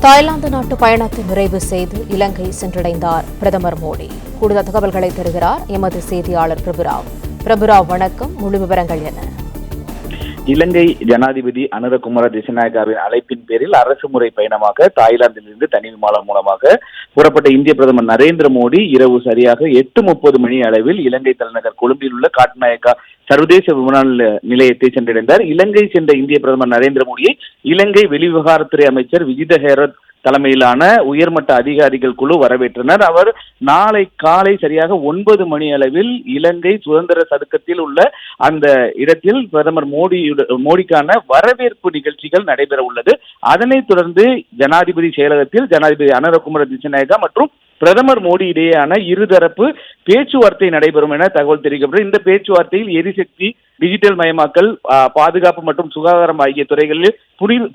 Thailand நாட்டு பயணத்தை நிறைவு செய்து இலங்கை சென்றடைந்தார் பிரதமர் மோடி. கூடுதல் தகவல்களை தருகிறார் எமது செய்தியாளர் பிரபுராவ். பிரபுராவ், வணக்கம். முழு விவரங்கள் என்ன? இலங்கை ஜனாதிபதி அனுரகுமார திசாநாயக்காவின் அழைப்பின் பேரில் அரசு முறை பயணமாக தாய்லாந்திலிருந்து தனி விமானம் மூலமாக புறப்பட்ட இந்திய பிரதமர் நரேந்திர மோடி இரவு சரியாக 8:30 மணி அளவில் இலங்கை தலைநகர் கொழும்பில் உள்ள காட்நாயக்கா சர்வதேச விமான நிலையத்தை சென்றடைந்தார். இலங்கை சென்ற இந்திய பிரதமர் நரேந்திர மோடியை இலங்கை வெளிவிவகாரத்துறை அமைச்சர் விஜித ஹேரத் தலைமையிலான உயர்மட்ட அதிகாரிகள் குழு வரவேற்றனர். அவர் நாளை காலை சரியாக 9 மணி அளவில் இலங்கை சுதந்திர சதுக்கத்தில் உள்ள அந்த இடத்தில் பிரதமர் மோடிக்கான வரவேற்பு நிகழ்ச்சிகள் நடைபெற உள்ளது. அதனைத் தொடர்ந்து ஜனாதிபதி செயலகத்தில் ஜனாதிபதி அனுரகுமார திசாநாயக்கா மற்றும் பிரதமர் மோடி இடையேயான இருதரப்பு பேச்சுவார்த்தை நடைபெறும் என தகவல் தெரிவிக்கப்பட்டது. இந்த பேச்சுவார்த்தையில் எரிசக்தி, டிஜிட்டல் மயமாக்கல், பாதுகாப்பு மற்றும் சுகாதாரம் ஆகிய துறைகளில்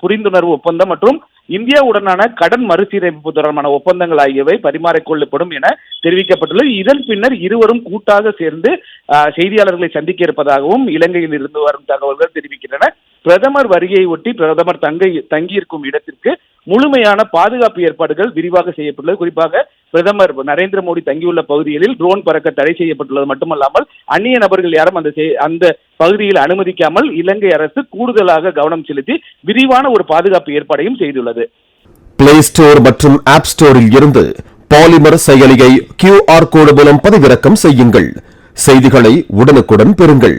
புரிந்துணர்வு ஒப்பந்தம் மற்றும் இந்தியாவுடனான கடன் மறுசீரமைப்பு தொடர்பான ஒப்பந்தங்கள் ஆகியவை பரிமாறிக்கொள்ளப்படும் என தெரிவிக்கப்பட்டுள்ளது. இதன் பின்னர் இருவரும் கூட்டாக சேர்ந்து செய்தியாளர்களை சந்திக்க இருப்பதாகவும் இலங்கையில் இருந்து வரும் தகவல்கள் தெரிவிக்கின்றன. பிரதமர் வருகையை ஒட்டி பிரதமர் தங்கியிருக்கும் இடத்திற்கு முழுமையான பாதுகாப்பு ஏற்பாடுகள் விரிவாக செய்யப்பட்டுள்ளது. குறிப்பாக பிரதமர் நரேந்திர மோடி தங்கியுள்ள பகுதிகளில் ட்ரோன் பறக்க தடை செய்யப்பட்டுள்ளது மட்டுமல்லாமல் அந்நிய நபர்கள் யாரும் அந்த பகுதியில் அனுமதிக்காமல் இலங்கை அரசு கூடுதலாக கவனம் செலுத்தி விரிவான ஒரு பாதுகாப்பு ஏற்பாடையும் செய்துள்ளது. பிளே ஸ்டோர் மற்றும் ஆப் ஸ்டோரில் இருந்து பாலிமர் செயலியை QR கோடு மூலம் பதிவிறக்கம் செய்யுங்கள். செய்திகளை உடனுக்குடன் பெறுங்கள்.